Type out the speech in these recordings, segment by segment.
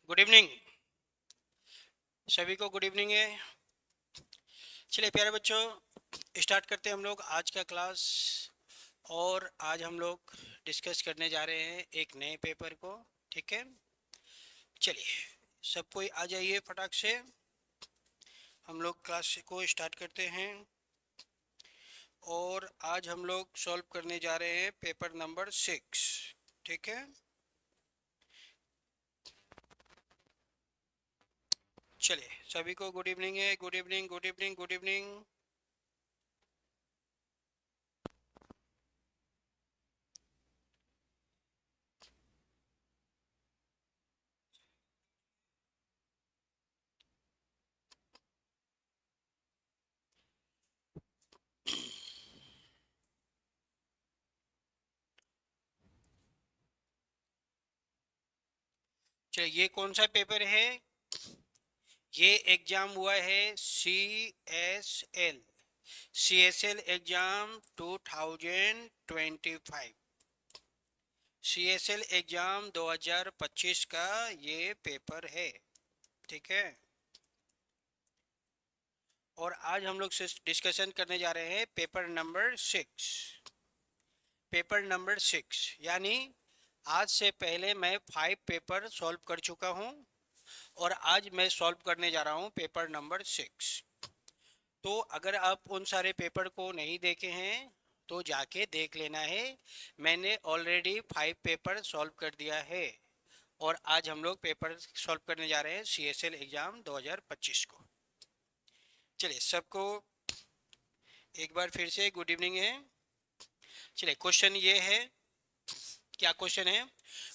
Good evening. सभी को good evening है। चलिए प्यारे बच्चों, स्टार्ट करते हैं हम लोग आज का क्लास। और आज हम लोग डिस्कस करने जा रहे हैं एक नए पेपर को। ठीक है, चलिए सब कोई आ जाइए फटाक से। हम लोग क्लास को स्टार्ट करते हैं। और आज हम लोग सॉल्व करने जा रहे हैं पेपर नंबर 6। ठीक है, चलिए सभी को गुड इवनिंग है। Good evening, good evening, good evening. चलिए, ये कौन सा पेपर है? ये एग्जाम हुआ है C S L exam 2025। CSL exam 2025 का ये पेपर है। ठीक है, और आज हम लोग डिस्कशन करने जा रहे हैं पेपर नंबर 6। पेपर नंबर 6 यानी आज से पहले मैं 5 पेपर सॉल्व कर चुका हूँ और आज मैं सॉल्व करने जा रहा हूँ पेपर नंबर 6। तो अगर आप उन सारे पेपर को नहीं देखे हैं तो जाके देख लेना है। मैंने ऑलरेडी 5 पेपर सॉल्व कर दिया है और आज हम लोग पेपर सॉल्व करने जा रहे हैं CSL एग्जाम 2025 को। चलिए सबको एक बार फिर से गुड इवनिंग है। चलिए क्वेश्चन ये है, क्या क्वेश्चन है?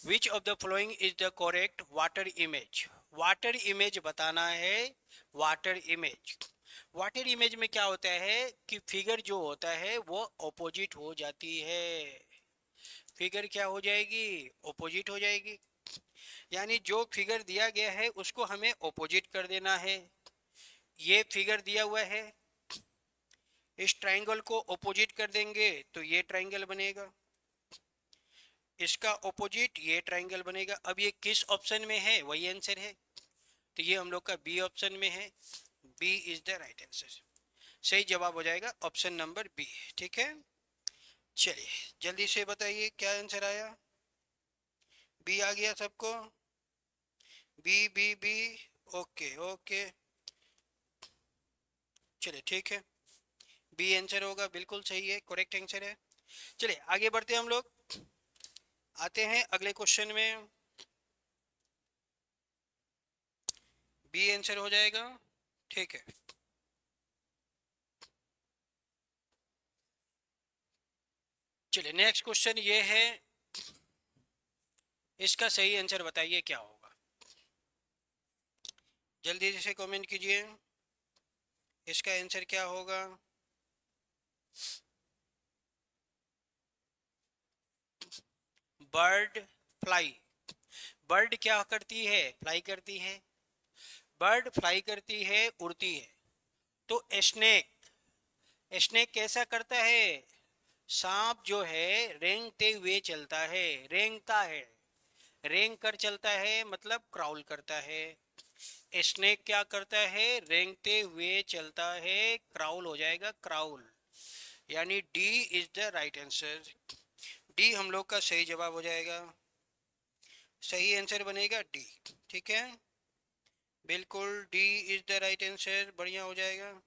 विच of the following is the correct water image? Water image बताना है। वाटर इमेज, वाटर इमेज में क्या होता है कि फिगर जो होता है वो ऑपोजिट हो जाती है। फिगर क्या हो जाएगी? ऑपोजिट हो जाएगी। यानी जो फिगर दिया गया है उसको हमें ऑपोजिट कर देना है। ये फिगर दिया हुआ है, इस ट्रायंगल को ऑपोजिट कर देंगे तो ये ट्रायंगल बनेगा। इसका ऑपोजिट ये ट्रायंगल बनेगा। अब ये किस ऑप्शन में है? वही आंसर है। तो ये हम लोग का बी ऑप्शन में है। B is the right answer. सही जवाब हो जाएगा ऑप्शन नंबर बी। ठीक है, चलिए जल्दी से बताइए क्या आंसर आया। बी आ गया सबको? B B B, okay okay, चलिए ठीक है। बी आंसर होगा, बिल्कुल सही है, करेक्ट आंसर है। चलिए आगे बढ़ते हैं हम लोग। आते हैं अगले क्वेश्चन में। बी आंसर हो जाएगा। ठीक है, चलिए नेक्स्ट क्वेश्चन ये है, इसका सही आंसर बताइए क्या होगा। जल्दी से कमेंट कीजिए, इसका आंसर क्या होगा। Bird fly. बर्ड क्या करती है? फ्लाई करती है। बर्ड फ्लाई करती है, उड़ती है। तो स्नेक, स्नेक कैसा करता है? सांप जो है रेंगते हुए चलता है, रेंगता है। रेंग कर चलता है मतलब क्राउल करता है। स्नेक क्या करता है? रेंगते हुए चलता है, क्राउल हो जाएगा, क्राउल। यानी D is the right answer. D हम लोग का सही जवाब हो जाएगा। सही आंसर बनेगा डी। ठीक है, बिल्कुल D is the right answer, बढ़िया हो जाएगा।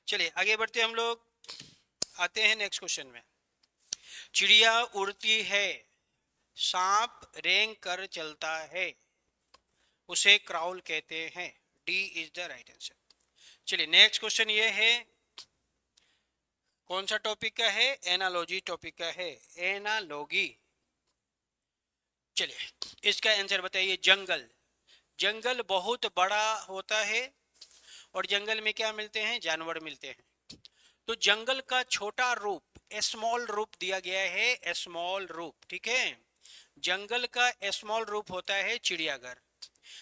चलिए आगे बढ़ते हम लोग। आते हैं नेक्स्ट क्वेश्चन में। चिड़िया उड़ती है, सांप रेंग कर चलता है, उसे क्राउल कहते हैं। D is the right answer. चलिए नेक्स्ट क्वेश्चन ये है, कौन सा टॉपिक का है? एनालॉजी टॉपिक का है, एनालॉगी। चलिए इसका आंसर बताइए। जंगल, जंगल बहुत बड़ा होता है और जंगल में क्या मिलते हैं? जानवर मिलते हैं। तो जंगल का छोटा रूप, स्मॉल रूप दिया गया है, स्मॉल रूप। ठीक है, जंगल का स्मॉल रूप होता है चिड़ियाघर।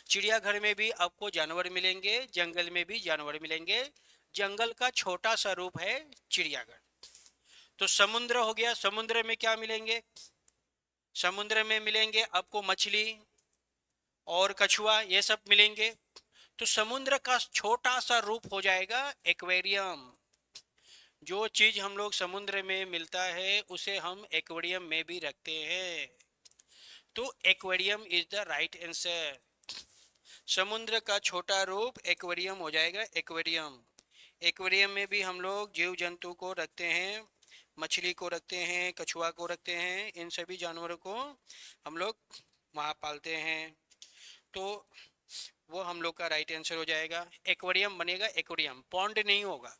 चिड़ियाघर में भी आपको जानवर मिलेंगे, जंगल में भी जानवर मिलेंगे। जंगल का छोटा सा रूप है चिड़ियाघर। तो समुद्र हो गया, समुद्र में क्या मिलेंगे? समुद्र में मिलेंगे आपको मछली और कछुआ, ये सब मिलेंगे। तो समुद्र का छोटा सा रूप हो जाएगा एक्वेरियम। जो चीज हम लोग समुद्र में मिलता है उसे हम एक्वेरियम में भी रखते हैं। तो aquarium is the right answer. समुद्र का छोटा रूप एक्वेरियम हो जाएगा, एक्वेरियम। एक्वेरियम में भी हम लोग जीव जंतु को रखते हैं, मछली को रखते हैं, कछुआ को रखते हैं, इन सभी जानवरों को हम लोग वहाँ पालते हैं। तो वो हम लोग का राइट आंसर हो जाएगा, एक्वेरियम बनेगा, एक्वेरियम। पॉन्ड नहीं होगा,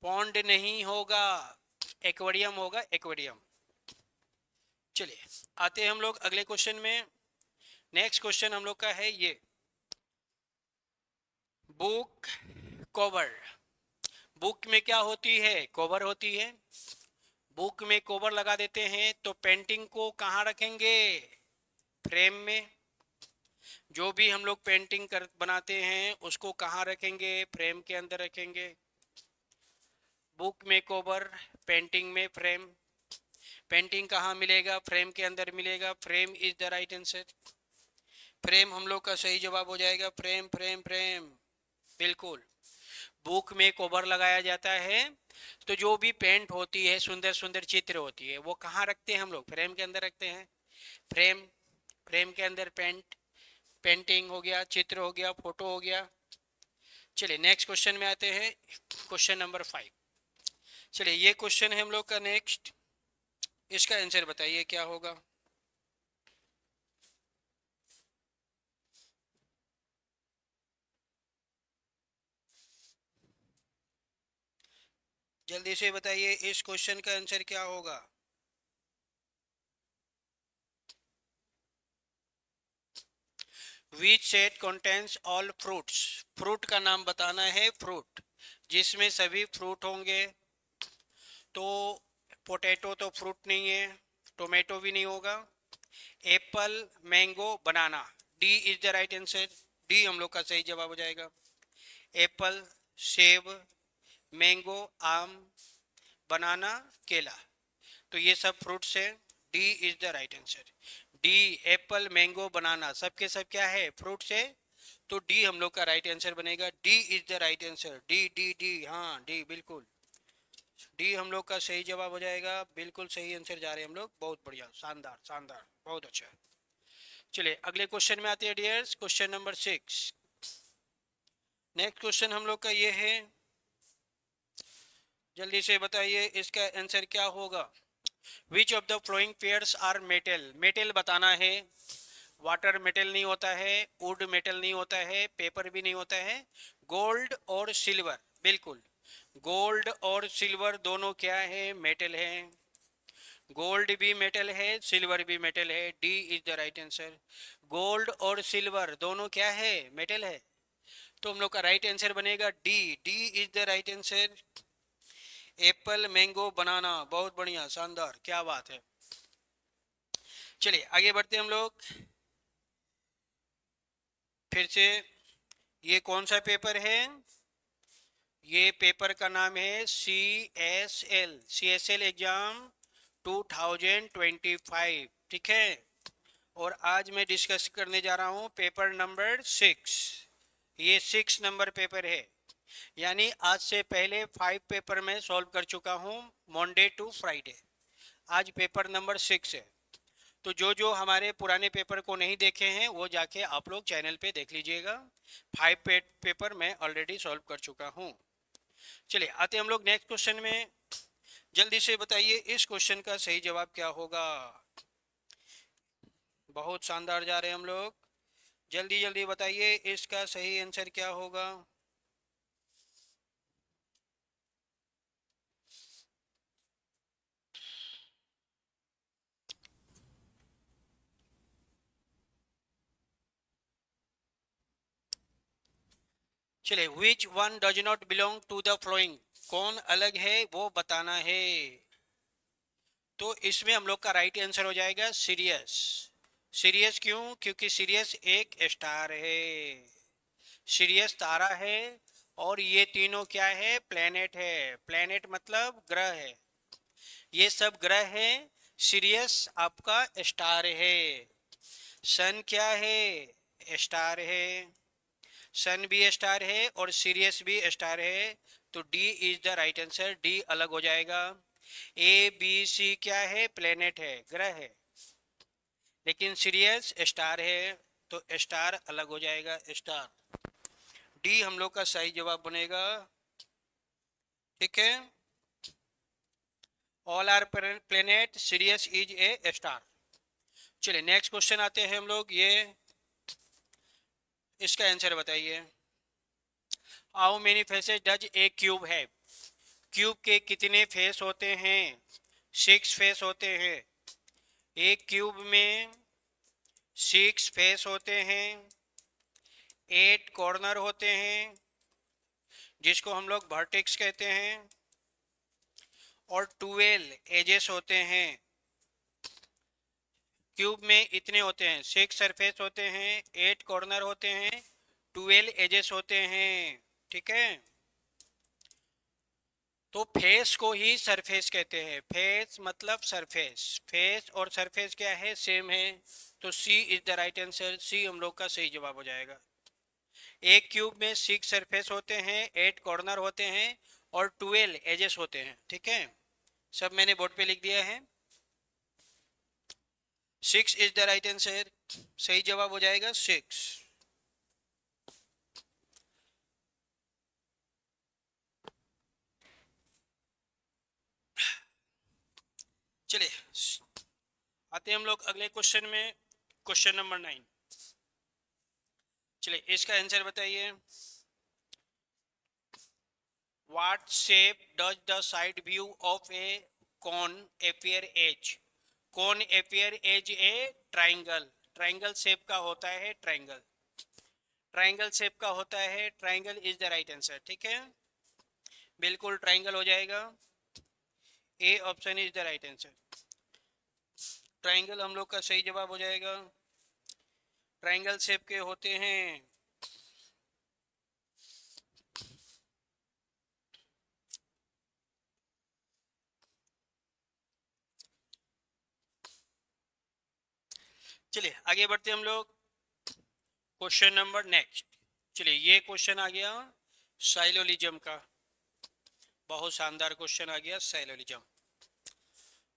पॉन्ड नहीं होगा, एक्वेरियम होगा, एक्वेरियम। चलिए आते हैं हम लोग अगले क्वेश्चन में। नेक्स्ट क्वेश्चन हम लोग का है ये, बुक कवर। बुक में क्या होती है? कवर होती है। बुक में कवर लगा देते हैं तो पेंटिंग को कहाँ रखेंगे? फ्रेम में। जो भी हम लोग पेंटिंग कर बनाते हैं उसको कहाँ रखेंगे? फ्रेम के अंदर रखेंगे। बुक में कवर, पेंटिंग में फ्रेम। पेंटिंग कहाँ मिलेगा? फ्रेम के अंदर मिलेगा। Frame is the right answer. Frame हम लोग का सही जवाब हो जाएगा, फ्रेम फ्रेम फ्रेम, बिल्कुल। बुक में कवर लगाया जाता है तो जो भी पेंट होती है, सुंदर सुंदर चित्र होती है, वो कहाँ रखते हैं हम लोग? फ्रेम के अंदर रखते हैं। फ्रेम, फ्रेम के अंदर पेंटिंग हो गया, चित्र हो गया, फोटो हो गया। चलिए नेक्स्ट क्वेश्चन में आते हैं, क्वेश्चन नंबर 5। चलिए ये क्वेश्चन है हम लोग का नेक्स्ट, इसका आंसर बताइए क्या होगा। जल्दी से बताइए इस क्वेश्चन का आंसर क्या होगा। Which set contains all fruits? Fruit का नाम बताना है, फ्रूट जिसमें सभी फ्रूट होंगे। तो पोटैटो तो फ्रूट नहीं है, टोमेटो भी नहीं होगा। Apple, mango, banana, D is the right answer. D हम लोग का सही जवाब हो जाएगा। एप्पल, सेब, मैंगो, आम, बनाना, केला, तो ये सब फ्रूट्स है। D is the right answer. D, apple, mango, banana, सब के सब क्या है? फ्रूट्स है। तो डी हम लोग का राइट आंसर बनेगा। D is the right answer. D D D, हाँ डी, बिल्कुल। डी हम लोग का सही जवाब हो जाएगा, बिल्कुल सही आंसर जा रहे हैं हम लोग, बहुत बढ़िया, शानदार शानदार, बहुत अच्छा। चलिए अगले क्वेश्चन में आते हैं dears, question number 6। Next question हम लोग का ये है, जल्दी से बताइए इसका आंसर क्या होगा। Which of the following pairs are metal? Metal बताना है। वाटर मेटल नहीं होता है, वुड मेटल नहीं होता है, पेपर भी नहीं होता है। गोल्ड और सिल्वर, बिल्कुल। गोल्ड और सिल्वर दोनों क्या है? मेटल है। गोल्ड भी मेटल है, सिल्वर भी मेटल है। D is the right answer. Gold और सिल्वर दोनों क्या है? मेटल है। तो हम लोग का राइट आंसर बनेगा D. D is the right answer. Apple, mango, banana, बहुत बढ़िया, शानदार, क्या बात है। चलिए आगे बढ़ते हैं हम लोग फिर से। ये कौन सा पेपर है? ये पेपर का नाम है CSL, CSL एग्जाम 2025, ठीक है। और आज मैं डिस्कस करने जा रहा हूँ पेपर नंबर 6। ये 6 नंबर पेपर है, यानी आज से पहले 5 पेपर में सॉल्व कर चुका हूँ, मंडे टू फ्राइडे। आज पेपर नंबर 6 है। तो जो जो हमारे पुराने पेपर को नहीं देखे हैं वो जाके आप लोग चैनल पे देख लीजिएगा। 5 पेपर मैं ऑलरेडी सॉल्व कर चुका हूँ। चलिए आते हम लोग नेक्स्ट क्वेश्चन में। जल्दी से बताइए इस क्वेश्चन का सही जवाब क्या होगा। बहुत शानदार जा रहे हैं हम लोग, जल्दी जल्दी बताइए इसका सही आंसर क्या होगा। चलिए, which one does not belong to the following? कौन अलग है वो बताना है। तो इसमें हम लोग का राइट आंसर हो जाएगा सीरियस। सीरियस क्यों? क्योंकि सीरियस एक स्टार है, सीरियस तारा है। और ये तीनों क्या है? प्लेनेट है। प्लेनेट मतलब ग्रह है। ये सब ग्रह है, सीरियस आपका स्टार है। सन क्या है? स्टार है। सन भी स्टार है और सीरियस भी स्टार है, तो D is the right answer. D अलग हो जाएगा। ए बी सी क्या है? प्लेनेट है, ग्रह है, लेकिन सीरियस स्टार है, तो स्टार अलग हो जाएगा, स्टार। डी हम लोग का सही जवाब बनेगा। ठीक है, all are planet, Sirius is a star. चलिए नेक्स्ट क्वेश्चन आते हैं हम लोग। ये इसका आंसर बताइए। How many faces does a cube has? Cube के कितने फेस होते हैं? 6 फेस होते हैं। एक क्यूब में 6 फेस होते हैं, 8 कॉर्नर होते हैं जिसको हम लोग वर्टेक्स कहते हैं, और 12 एजेस होते हैं। क्यूब में इतने होते हैं, 6 सरफेस होते हैं, 8 कॉर्नर होते हैं, 12 एजेस होते हैं। ठीक है, तो फेस को ही सरफेस कहते हैं। फेस मतलब सरफेस, फेस और सरफेस क्या है? सेम है, तो C is the right answer. C हम लोग का सही जवाब हो जाएगा। एक क्यूब में 6 सरफेस होते हैं, 8 कॉर्नर होते हैं और 12 एजेस होते हैं। ठीक है, सब मैंने बोर्ड पे लिख दिया है। 6 इज द राइट आंसर। सही जवाब हो जाएगा 6। चलिए आते हैं हम लोग अगले क्वेश्चन में, क्वेश्चन नंबर 9। चलिए इसका आंसर बताइए। What shape does the side view of a cone appear as? Cone appear as a triangle. Triangle shape का होता है, ट्राइंगल, ट्राइंगल शेप का होता है। Triangle is the right answer. ठीक है, बिल्कुल ट्राइंगल हो जाएगा। ए option is the right answer. Triangle हम लोग का सही जवाब हो जाएगा। ट्राइंगल शेप के होते हैं। चलिए आगे बढ़ते हम लोग। Question number next. चलिए ये क्वेश्चन आ गया साइलोलिज्म का। बहुत शानदार क्वेश्चन आ गया, syllogism.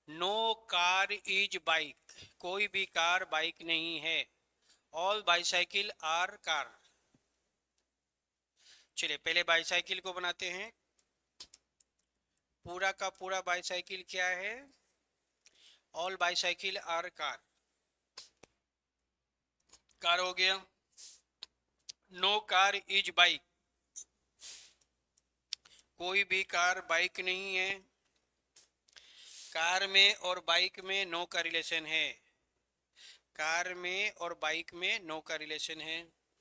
No car is bike, कोई भी कार बाइक नहीं है। All bicycle are car. चलिए पहले बाईसाइकिल को बनाते हैं। पूरा का पूरा बाईसाइकिल क्या है? All bicycle are car. Car हो गया। नो कार इज बाइक, कोई भी कार बाइक नहीं है। कार में और बाइक में नो का रिलेशन है। कार में और बाइक में नो का रिलेशन है।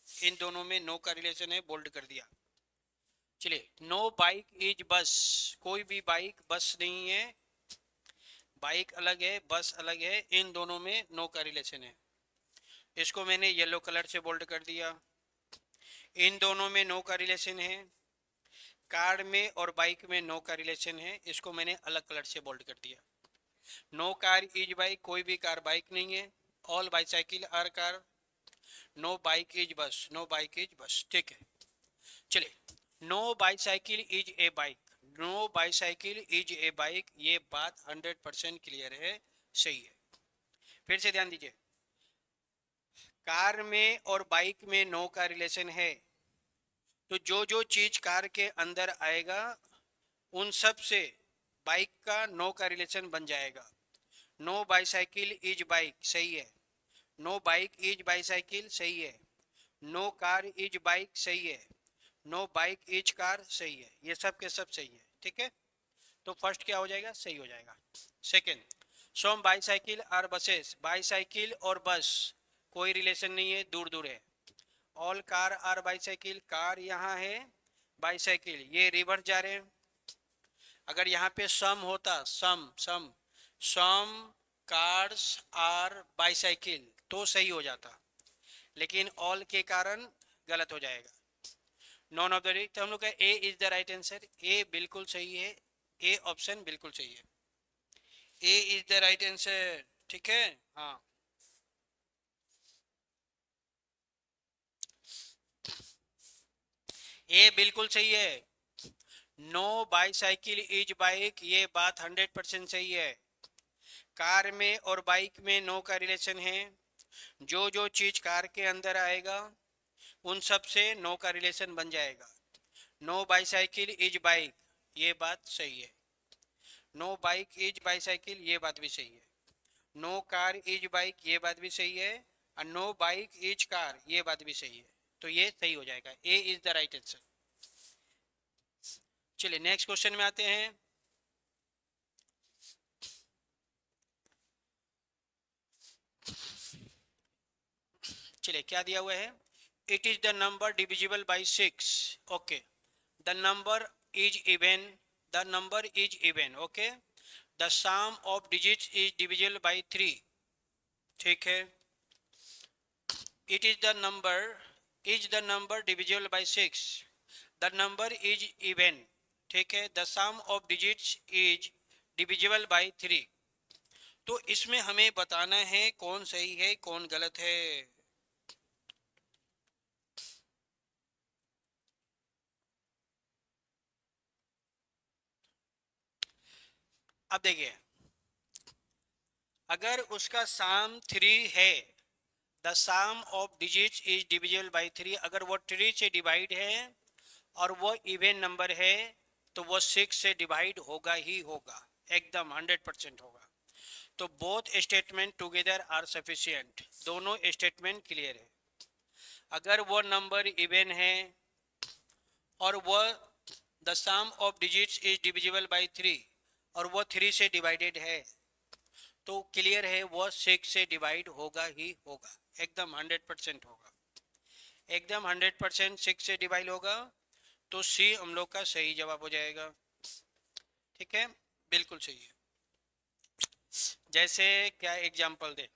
इन दोनों में नो का रिलेशन है, बोल्ड कर दिया। चलिए नो बाइक इज बस, कोई भी बाइक बस नहीं है। बाइक अलग है, बस अलग है, इन दोनों में नो का रिलेशन है। इसको मैंने येलो कलर से बोल्ड कर दिया। इन दोनों में नो का रिलेशन है। कार में और बाइक में नो का रिलेशन है, इसको मैंने अलग कलर से बोल्ड कर दिया। नो कार इज बाइक, कोई भी कार बाइक नहीं है। All bicycle are car. No bike is bus, no bike is bus. ठीक है, चलिए no bicycle is a bike, no bicycle is a bike, ये बात 100% क्लियर है, सही है। फिर से ध्यान दीजिए, कार में और बाइक में नो का रिलेशन है, तो जो जो चीज कार के अंदर आएगा उन सब से बाइक का नो का रिलेशन बन जाएगा। नो बाईसाइकिल इज बाइक सही है, नो बाइक इज बाईसाइकिल सही है, नो कार इज बाइक सही है, नो बाइक इज कार सही है, ये सब के सब सही है। ठीक है, तो फर्स्ट क्या हो जाएगा? सही हो जाएगा। सेकंड, सोम बाईसाइकिल और बसेस, बाईसाइकिल और बस कोई रिलेशन नहीं है, दूर दूर है। All car are bicycle, car यहाँ है, बाईसाइकिल ये रिवर्स जा रहे हैं। अगर यहाँ पे सम होता, सम सम सम कार्स आर बाईसाइकिल तो सही हो जाता, लेकिन ऑल के कारण गलत हो जाएगा। नॉन ऑफ द तो हम लोग का ए इज द राइट आंसर। ए बिल्कुल सही है, ए ऑप्शन बिल्कुल सही है। A is the right answer. ठीक है, हाँ। ए बिल्कुल सही है। नो बाईसाइकिल इज बाइक, ये बात 100% सही है। कार में और बाइक में नो का रिलेशन है। जो जो चीज कार के अंदर आएगा उन सब से नो का रिलेशन बन जाएगा। नो बाईसाइकिल इज बाइक, ये बात सही है। नो बाइक इज बाईसाइकिल, ये बात भी सही है। नो कार इज बाइक, ये बात भी सही है। और नो बाइक इज कार, ये बात भी सही है। तो ये सही हो जाएगा, A is the right answer. चलिए नेक्स्ट क्वेश्चन में आते हैं। चलिए क्या दिया हुआ है, it is the number divisible by 6। Okay, the number is even, the number is even. Okay, the sum of digits is divisible by 3। ठीक है, it is the number divisible by 6, the number is even. ठीक है, the sum of digits is divisible by 3। तो इसमें हमें बताना है कौन सही है कौन गलत है। अब देखिए, अगर उसका साम 3 है, the sum of digits is divisible by 3, अगर वो 3 से डिवाइड है और वो इवन नंबर है तो वो 6 से डिवाइड होगा ही होगा, एकदम 100% होगा। तो both statement together are sufficient, दोनों स्टेटमेंट क्लियर है। अगर वो नंबर इवन है और वो the sum of digits is divisible by 3 और वो 3 से डिवाइडेड है, तो क्लियर है वो 6 से डिवाइड होगा ही होगा, एकदम 100% होगा, एकदम 100% 6 से डिवाइड होगा। तो सी हम लोग का सही जवाब हो जाएगा। ठीक है, बिल्कुल सही है। जैसे क्या एग्जांपल दे,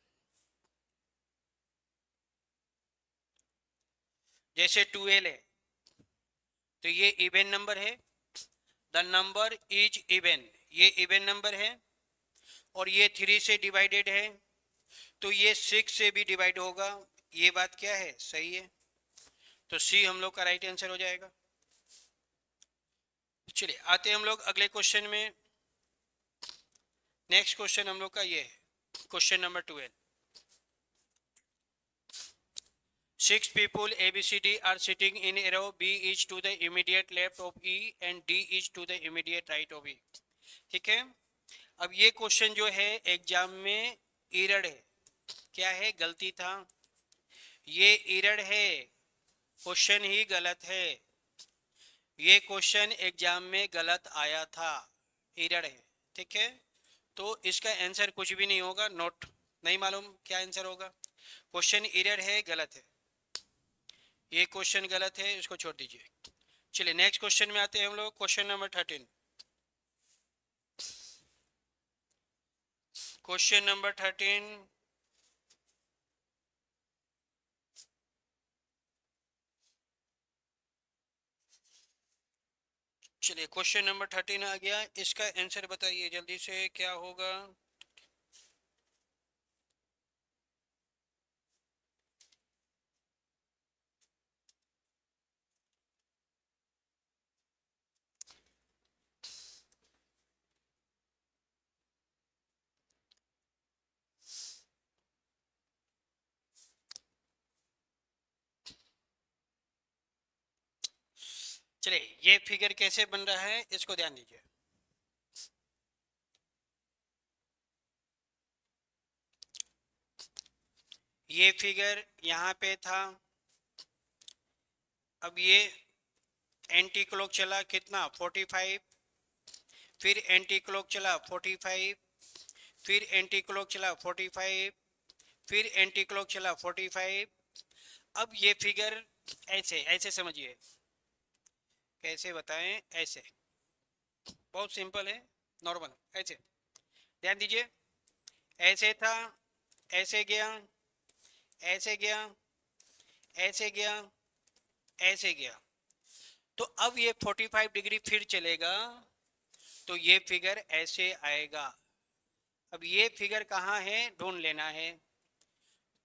जैसे 12 है तो ये इवन नंबर है, द नंबर इज इवन, ये इवन नंबर है। और ये 3 से डिवाइडेड है तो ये 6 से भी डिवाइड होगा, ये बात क्या है, सही है। तो सी हम लोग का राइट आंसर हो जाएगा। चलिए आते हैं हम लोग अगले क्वेश्चन में। नेक्स्ट क्वेश्चन हम लोग का ये है, question number 12। 6 people ABCD are sitting in a row, B is to the immediate left of E and D is to the immediate right of E। ठीक है, अब ये क्वेश्चन जो है एग्जाम में इरर है, क्या है, गलती था, ये इरर है, क्वेश्चन ही गलत है। ये क्वेश्चन एग्जाम में गलत आया था, इरर है। ठीक है, तो इसका आंसर कुछ भी नहीं होगा, नोट, नहीं मालूम क्या आंसर होगा, क्वेश्चन इरर है, गलत है, ये क्वेश्चन गलत है, इसको छोड़ दीजिए। चलिए नेक्स्ट क्वेश्चन में आते हैं हम लोग, क्वेश्चन नंबर 13। क्वेश्चन नंबर 13, चलिए क्वेश्चन नंबर 13 आ गया, इसका आंसर बताइए जल्दी से क्या होगा। चलिए ये फिगर कैसे बन रहा है इसको ध्यान दीजिए। ये फिगर यहाँ पे था, अब ये एंटी क्लॉक चला कितना 45, फिर एंटी क्लॉक चला 45, फिर एंटी क्लॉक चला 45, फिर एंटी क्लॉक चला 45। अब ये फिगर ऐसे ऐसे समझिए, कैसे बताएं, ऐसे बहुत सिंपल है, नॉर्मल ऐसे, ध्यान दीजिए, ऐसे था, ऐसे गया, ऐसे गया, ऐसे गया, ऐसे गया। तो अब ये 45 डिग्री फिर चलेगा तो ये फिगर ऐसे आएगा, अब ये फिगर कहाँ है ढूंढ लेना है।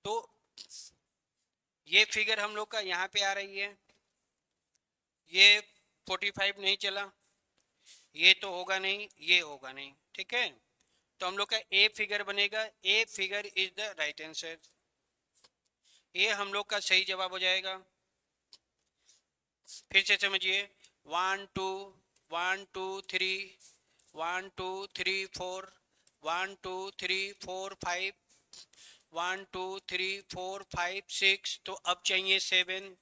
तो ये फिगर हम लोग का यहाँ पे आ रही है, ये 45 नहीं चला, ये तो होगा नहीं, ये होगा नहीं, ठीक है। तो हम लोग का ए फिगर बनेगा, A figure is the right answer, ये हम लोग का सही जवाब हो जाएगा। फिर से समझिए, 1 2 1 2 3, 1 2 3 4, 1 2 3 4 5, 1 2 3 4 5 6। तो अब चाहिए 7,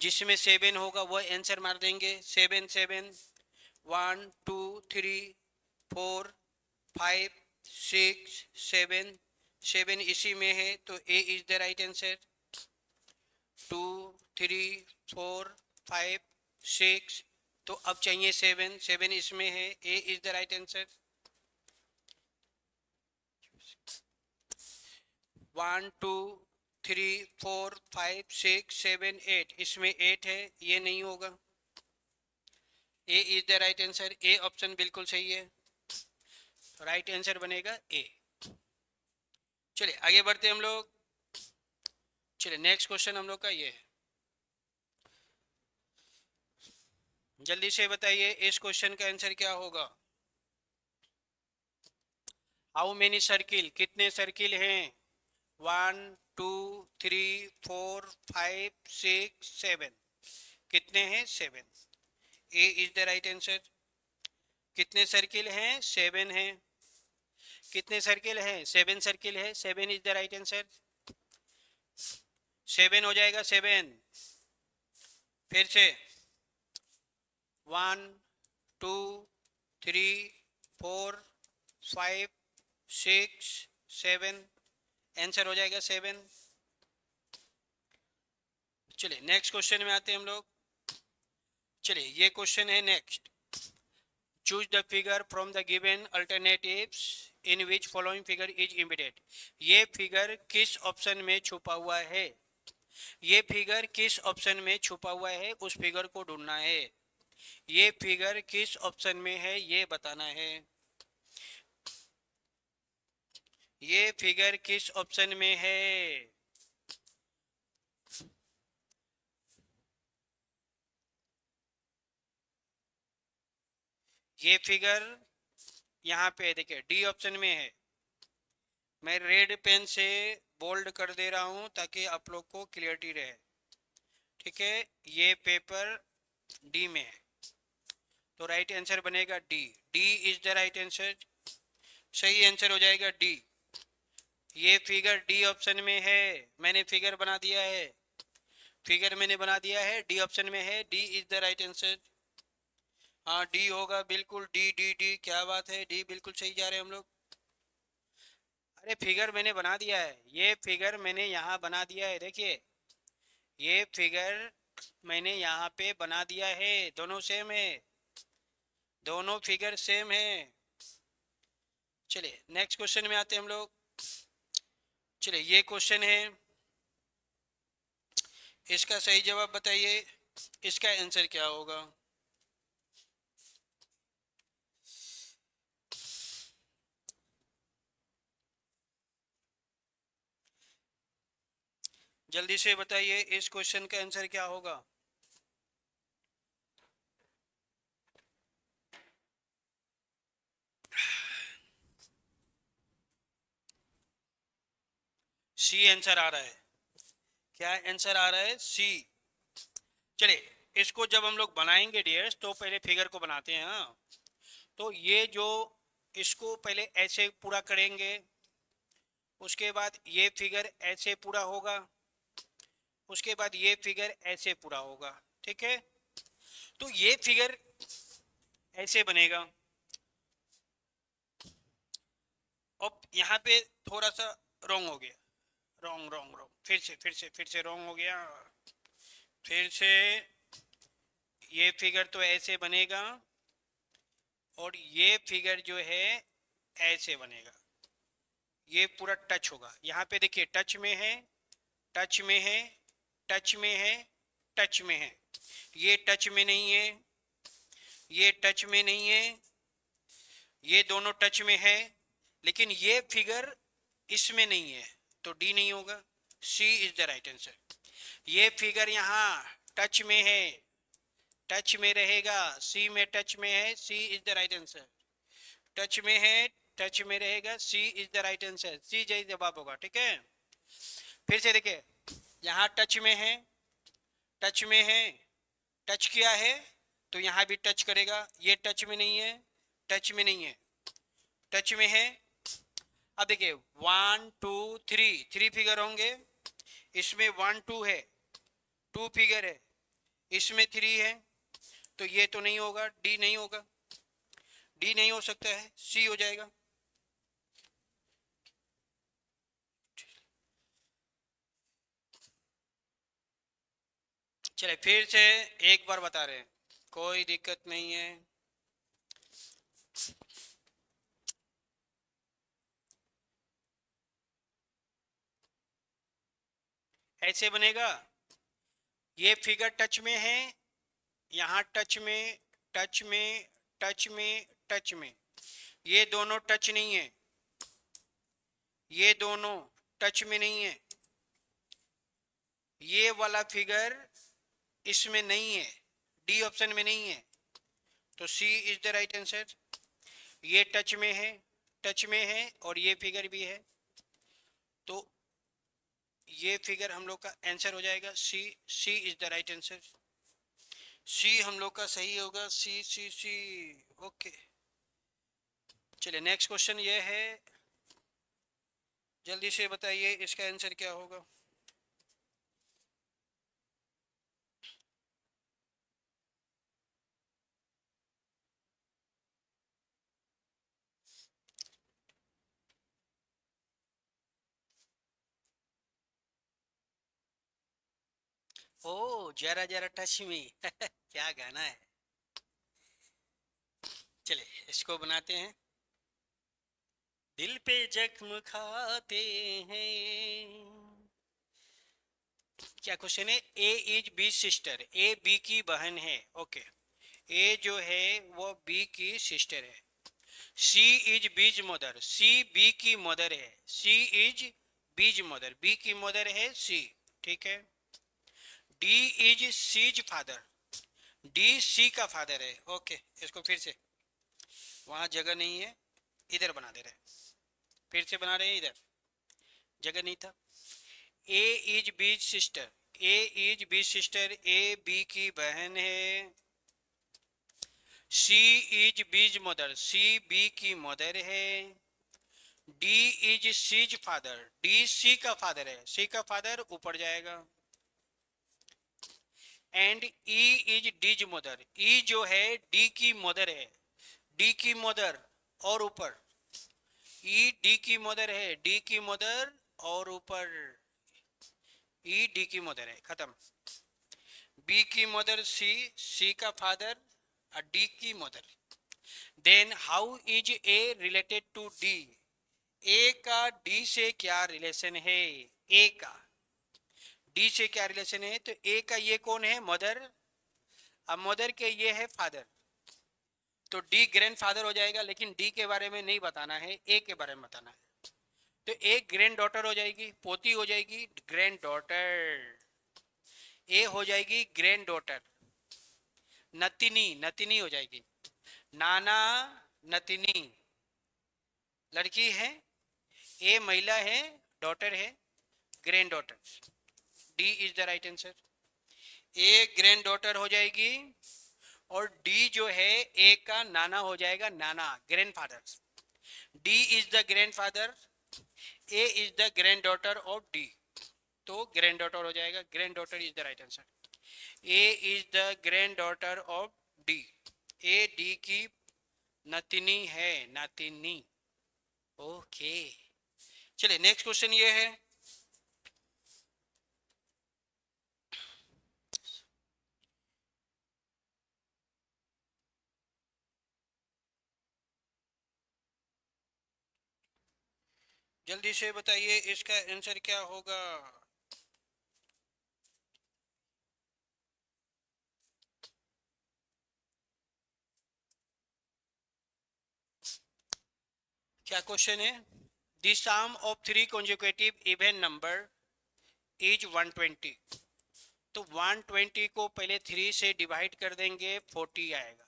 जिसमें 7 होगा वह आंसर मार देंगे। 7 7, 1 2 3 4 5 6 7, 7 इसी में है, तो ए इज द राइट आंसर। 2 3 4 5 6, तो अब चाहिए 7, 7 इसमें है, A is the right answer. 1 2 3 4 5 6 7 8, इसमें 8 है, ये नहीं होगा, A is the right answer. A option बिल्कुल सही है, राइट आंसर बनेगा ए। चलिए आगे बढ़ते हम लोग। चलिए नेक्स्ट क्वेश्चन हम लोग का ये है, जल्दी से बताइए इस क्वेश्चन का आंसर क्या होगा। हाउ मेनी सर्किल, कितने सर्किल हैं। 1 2 3 4 5 6 7, कितने हैं 7, ए इज द राइट आंसर। कितने सर्किल हैं 7 हैं, कितने सर्किल हैं 7 सर्किल है, 7 इज द राइट आंसर। 7 हो जाएगा 7। फिर से 1 2 3 4 5 6 7, आंसर हो जाएगा 7। चलिए नेक्स्ट क्वेश्चन में आते हैं हम लोग। चलिए ये क्वेश्चन है next, choose the figure from the given alternatives in which following figure is immediate. ये फिगर किस ऑप्शन में छुपा हुआ है, ये फिगर किस ऑप्शन में छुपा हुआ है, उस फिगर को ढूंढना है। ये फिगर किस ऑप्शन में है ये बताना है, ये फिगर किस ऑप्शन में है। ये फिगर यहाँ पे देखिए डी ऑप्शन में है, मैं रेड पेन से बोल्ड कर दे रहा हूँ ताकि आप लोग को क्लियरिटी रहे, ठीक है। ये पेपर डी में है, तो राइट आंसर बनेगा D, D is the right answer, सही आंसर हो जाएगा डी। ये फिगर डी ऑप्शन में है, मैंने फिगर बना दिया है, फिगर मैंने बना दिया है, डी ऑप्शन में है, D is the right answer. हाँ डी होगा बिल्कुल, डी डी डी, क्या बात है, डी बिल्कुल सही जा रहे हैं हम लोग। अरे फिगर मैंने बना दिया है, ये फिगर मैंने यहाँ बना दिया है, देखिए ये फिगर मैंने यहाँ पे बना दिया है, दोनों सेम है, दोनों फिगर सेम है। चलिए नेक्स्ट क्वेश्चन में आते हैं हम लोग। चलिए ये क्वेश्चन है, इसका सही जवाब बताइए, इसका आंसर क्या होगा। जल्दी से बताइए इस क्वेश्चन का आंसर क्या होगा। सी आंसर आ रहा है, क्या आंसर आ रहा है, सी। चलिए इसको जब हम लोग बनाएंगे डियर्स तो पहले फिगर को बनाते हैं। हाँ तो ये जो इसको पहले ऐसे पूरा करेंगे, उसके बाद ये फिगर ऐसे पूरा होगा, उसके बाद ये फिगर ऐसे पूरा होगा, ठीक है। तो ये फिगर ऐसे बनेगा, अब यहाँ पे थोड़ा सा रॉन्ग हो गया, रॉन्ग रॉन्ग रॉन्ग, फिर से रॉन्ग हो गया, फिर से ये फिगर तो ऐसे बनेगा और ये फिगर जो है ऐसे बनेगा, ये पूरा टच होगा। यहाँ पे देखिए टच में है, टच में है, टच में है, टच में है, ये टच में नहीं है, ये टच में नहीं है, ये दोनों टच में है, लेकिन ये फिगर इसमें नहीं है, तो डी नहीं होगा, सी इज द राइट आंसर। ये फिगर यहाँ टच में है, टच में रहेगा, सी में टच में है, C is the right answer. Touch में है, टच में रहेगा, C is the right answer, C जय जवाब होगा। ठीक है, फिर से देखिए, यहाँ टच में है, टच में है, टच किया है तो यहाँ भी टच करेगा, ये टच में नहीं है, टच में नहीं है, टच में है। अब देखिए 1 2 3, 3 फिगर होंगे, इसमें 1 2 है, 2 फिगर है, इसमें 3 है, तो ये तो नहीं होगा, डी नहीं होगा, डी नहीं हो सकता है, सी हो जाएगा। चले फिर से एक बार बता रहे हैं, कोई दिक्कत नहीं है। ऐसे बनेगा, ये फिगर टच में है, यहाँ टच में, टच में, टच में, टच में, ये दोनों टच नहीं है, ये दोनों टच में नहीं है, ये वाला फिगर इसमें नहीं है, डी ऑप्शन में नहीं है, तो C is the right answer. ये टच में है, टच में है, और ये फिगर भी है, तो ये फिगर हम लोग का आंसर हो जाएगा C, C is the right answer, C हम लोग का सही होगा, सी सी सी। ओके, चलिए नेक्स्ट क्वेश्चन ये है, जल्दी से बताइए इसका आंसर क्या होगा। ओ जरा जरा टच मी क्या गाना है। चलिए इसको बनाते हैं, दिल पे जख्म खाते हैं। क्या क्वेश्चन है, A is B sister, A B की बहन है। ओके, ए जो है वो बी की सिस्टर है। C is B's mother, C B की मदर है, C is B's mother, B की मदर है सी। ठीक है, D is C's father, D C का फादर है। ओके, इसको फिर से, वहां जगह नहीं है, इधर बना दे रहे, फिर से बना रहे हैं, इधर जगह नहीं था। A is B's sister, A is B's sister, A B की बहन है। C is B's mother, C B की मदर है। D is C's father, D C का फादर है, सी का फादर ऊपर जाएगा। And E is D's mother, E जो है डी की मदर है, डी की मदर और ऊपर, ई डी की मदर है, डी की मदर और ऊपर, ई डी की मदर है, खत्म। बी की मदर सी, सी का फादर और डी की mother. Then how is A related to D, A का डी से क्या रिलेशन है, ए का डी से क्या रिलेशन है, तो ए का ये कौन है, मदर, अब मदर के ये है फादर, तो डी ग्रैंड फादर हो जाएगा, लेकिन डी के बारे में नहीं बताना है, ए के बारे में बताना है। तो एक ग्रैंड डॉटर हो जाएगी, पोती हो जाएगी ग्रैंड डॉटर, ए हो जाएगी ग्रैंड डॉटर, नतिनी, नतिनी हो जाएगी, नाना नतिनी, लड़की है, ए महिला है, डॉटर है, grand daughter, D is the right answer. A grand daughter हो जाएगी, और डी जो है ए का नाना हो जाएगा, नाना grand father, D is the grand father, A is the grand daughter of D, तो ग्रैंड डॉटर हो जाएगा, grand daughter is the right answer. A is the grand daughter of D, A D की नतिनी है, नातिनी। Okay, चलिए next question ये है, जल्दी से बताइए इसका आंसर क्या होगा। क्या क्वेश्चन है? The sum of three consecutive even number is 120। तो 120 को पहले 3 से डिवाइड कर देंगे, 40 आएगा।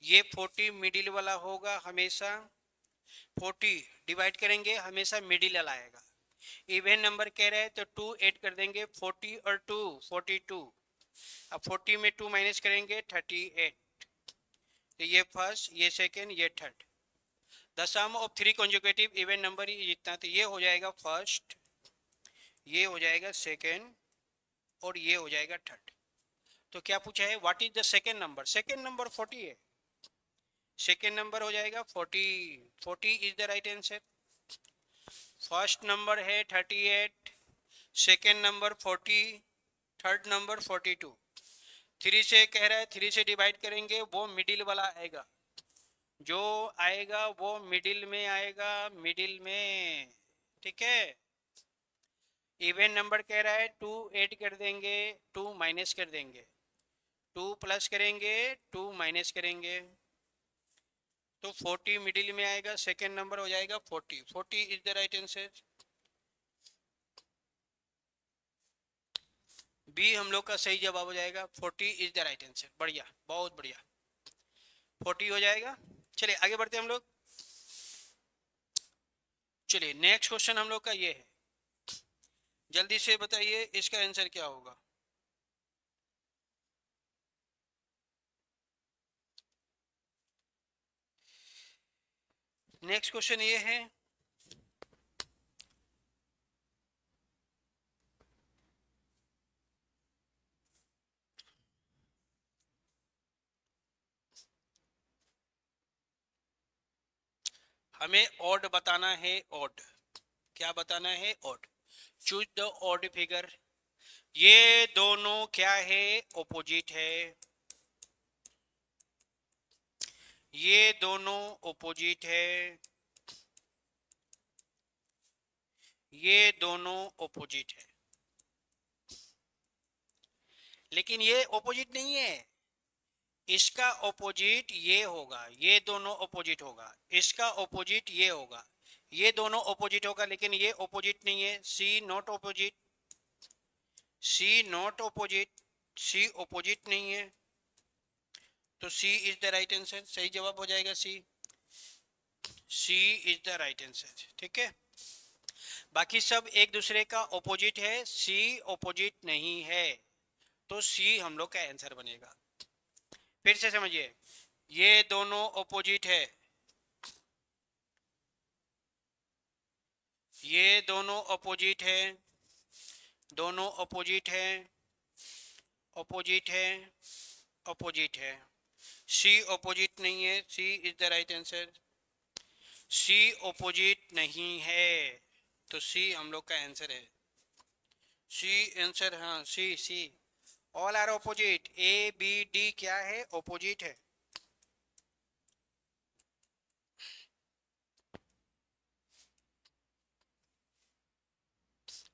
ये 40 मिडिल वाला होगा हमेशा, 40 डिवाइड करेंगे हमेशा मिडिल वाला आएगा। इवन नंबर कह रहे हैं तो 2 ऐड कर देंगे, 40 और 2 42। अब 40 में 2 माइनस करेंगे 38। तो ये फर्स्ट, ये सेकेंड, ये third. The sum of three consecutive even number जितना, तो ये हो जाएगा फर्स्ट, ये हो जाएगा सेकेंड और ये हो जाएगा थर्ड। तो क्या पूछा है? What is the second number? Second number 40 है, सेकेंड नंबर हो जाएगा 40। 40 is the right answer. First number है 38, सेकेंड नंबर 40, थर्ड नंबर 42। 3 से कह रहा है 3 से डिवाइड करेंगे, वो मिडिल वाला आएगा, जो आएगा वो मिडिल में आएगा, मिडिल में। ठीक है। इवन नंबर कह रहा है 2 ऐड कर देंगे, 2 माइनस कर देंगे, 2 प्लस करेंगे, 2 माइनस करेंगे, तो 40 मिडिल में आएगा, सेकेंड नंबर हो जाएगा 40। 40 is the right answer. B हम लोग का सही जवाब हो जाएगा, 40 इज द राइट आंसर। बढ़िया, बहुत बढ़िया, 40 हो जाएगा। चलिए आगे बढ़ते हैं हम लोग। चलिए नेक्स्ट क्वेश्चन हम लोग का ये है, जल्दी से बताइए इसका आंसर क्या होगा। नेक्स्ट क्वेश्चन ये है, हमें ऑड बताना है, ऑड। क्या बताना है? Odd. Choose the odd figure. ये दोनों क्या है? ऑपोजिट है। ये दोनों ऑपोजिट है, ये दोनों ऑपोजिट है, लेकिन ये ऑपोजिट नहीं है। इसका ऑपोजिट ये होगा, ये दोनों ऑपोजिट होगा, इसका ऑपोजिट ये होगा, ये दोनों ऑपोजिट होगा, लेकिन ये ऑपोजिट नहीं है। C not opposite, C not opposite, C opposite नहीं है, तो C is the right answer. सही जवाब हो जाएगा C. C is the right answer. ठीक है। बाकी सब एक दूसरे का ऑपोजिट है, सी ऑपोजिट नहीं है, तो सी हम लोग का आंसर बनेगा। फिर से समझिए, ये दोनों ऑपोजिट है, ये दोनों ऑपोजिट है, दोनों ऑपोजिट है, ऑपोजिट है, ऑपोजिट है। सी ऑपोजिट नहीं है, C is the right answer. C opposite नहीं है, तो सी हम लोग का आंसर है। सी आंसर, हाँ C C. All are opposite, A B D क्या है? ऑपोजिट है।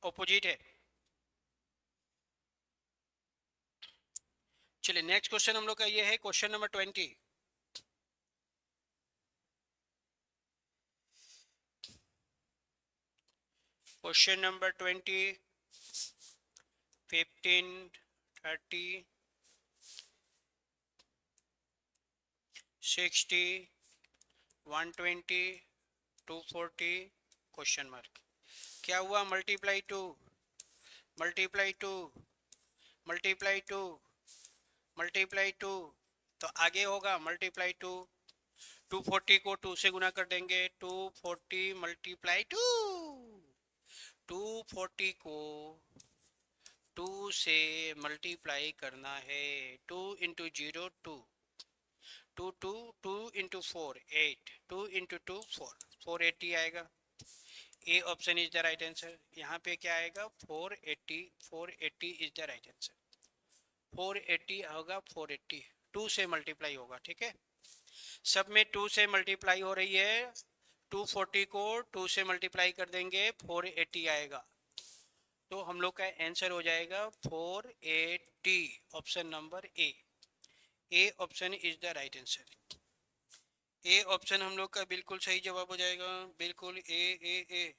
ऑपोजिट है। चलिए नेक्स्ट क्वेश्चन हम लोग का ये है, question number 20। Question number 20, 15, 30, 60, 120, 240, question mark. क्या हुआ? Multiply two, multiply two, multiply two, multiply two, तो आगे होगा मल्टीप्लाई टू। 240 को 2 से गुना कर देंगे, 240 मल्टीप्लाई टू। 240 को 2 से मल्टीप्लाई करना है, 2 इंटू 0 2, 2 2 2 इंटू 4 8, 2 इंटू 2 4, 480 आएगा। ए option is the right answer. यहाँ पे क्या आएगा? 480, 480 इज द राइट आंसर। 480 होगा, 480 2 से मल्टीप्लाई होगा। ठीक है, सब में 2 से मल्टीप्लाई हो रही है। 240 को 2 से मल्टीप्लाई कर देंगे, 480 आएगा, तो हम लोग का आंसर हो जाएगा 480, option number A. A option is the right answer. A option हम लोग का बिल्कुल सही जवाब हो जाएगा, बिल्कुल A A A.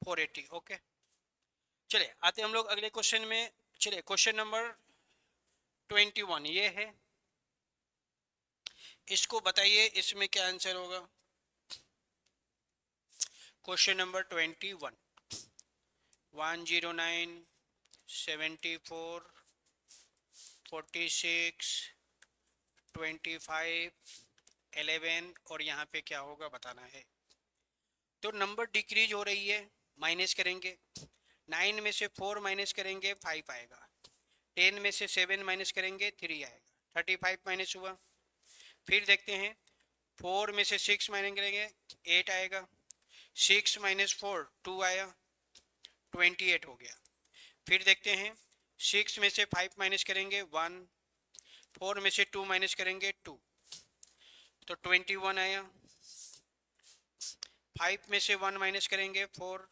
Four eighty, okay. चलिए आते हम लोग अगले क्वेश्चन में। चलिए क्वेश्चन नंबर 21 ये है, इसको बताइए इसमें क्या आंसर होगा। क्वेश्चन नंबर 21, 109, 74, 46, 25, 11 और यहाँ पे क्या होगा बताना है। तो नंबर डिक्रीज हो रही है, माइनस करेंगे। 9 में से 4 माइनस करेंगे 5 आएगा। 10 में से 7 माइनस करेंगे 3 आएगा। 35 माइनस हुआ। फिर देखते हैं 4 में से 6 माइनस करेंगे 8 आएगा। 6 माइनस 4 2 आया, 28 हो गया। फिर देखते हैं 6 में से 5 माइनस करेंगे 1, 4 में से 2 माइनस करेंगे 2, तो 21 आया। 5 में से 1 माइनस करेंगे 4,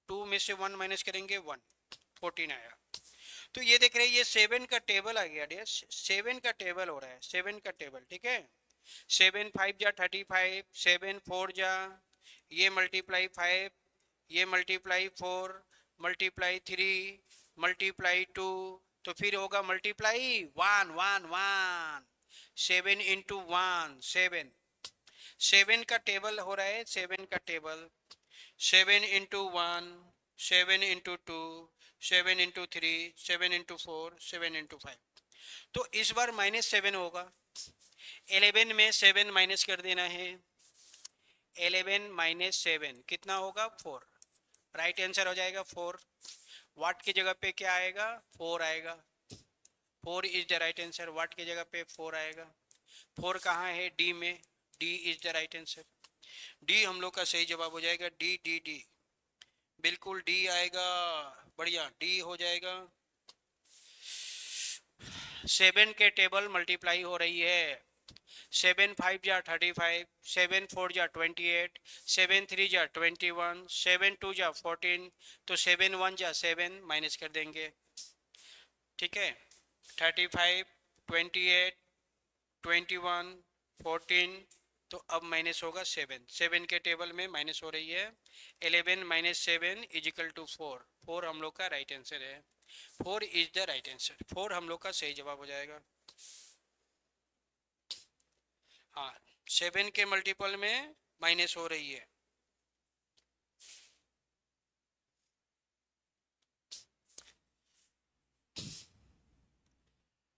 2 में से 1 माइनस करेंगे 1, 14 आया। तो ये देख रहे हैं ये 7 का टेबल आ गया डियर, 7 का टेबल हो रहा है, 7 का टेबल, ठीक है। 7 5 जा 35, 7 4 जा, ये मल्टीप्लाई 5, ये मल्टीप्लाई 4, मल्टीप्लाई 3, मल्टीप्लाई 2, तो फिर होगा मल्टीप्लाई 1 1 1, 7 इंटू 1 7। 7 का टेबल हो रहा है, 7 का table. 7 into 1, 7 into 2, 7 into 3, 7 into 4, 7 into 5। तो इस बार -7 होगा। 11 में 7 माइनस कर देना है। 11 माइनस 7 कितना होगा 4। राइट आंसर हो जाएगा 4। वाट की जगह पे क्या आएगा 4 आएगा। 4 इज द राइट आंसर। वाट की जगह पे 4 आएगा। 4 कहाँ है डी में, D is the right answer. D हम लोग का सही जवाब हो जाएगा, डी डी डी, बिल्कुल डी आएगा। बढ़िया, डी हो जाएगा। 7 के टेबल मल्टीप्लाई हो रही है। 7 5 जा 35, 7 4 जा 28, 7 3 जा 21, 7 2 जा 14, तो 7 1 जा 7 माइनस कर देंगे, ठीक है। 35, 28, 21, 14, तो अब माइनस होगा 7। 7 के टेबल में माइनस हो रही है। 11 माइनस 7 इजिकल टू 4। 4 हम लोग का राइट आंसर है। 4 इज द राइट आंसर। 4 हम लोग का सही जवाब हो जाएगा। हाँ, 7 के मल्टीपल में माइनस हो रही है।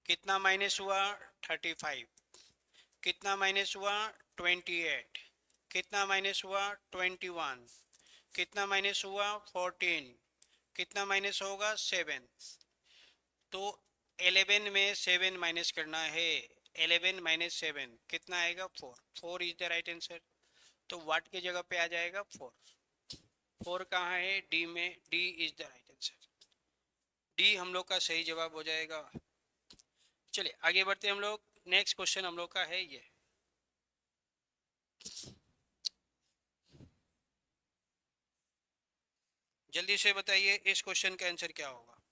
कितना माइनस हुआ 35, कितना माइनस हुआ 28, कितना माइनस हुआ 21, कितना माइनस हुआ 14, कितना माइनस होगा 7। तो 11 में 7 माइनस करना है। 11 माइनस 7 कितना आएगा 4। 4 इज द राइट आंसर। तो वाट की जगह पे आ जाएगा 4। 4 कहाँ है डी में, D is the right answer. D हम लोग का सही जवाब हो जाएगा। चलिए आगे बढ़ते हम लोग। नेक्स्ट क्वेश्चन हम लोग का है ये, जल्दी से बताइए इस क्वेश्चन का आंसर क्या होगा।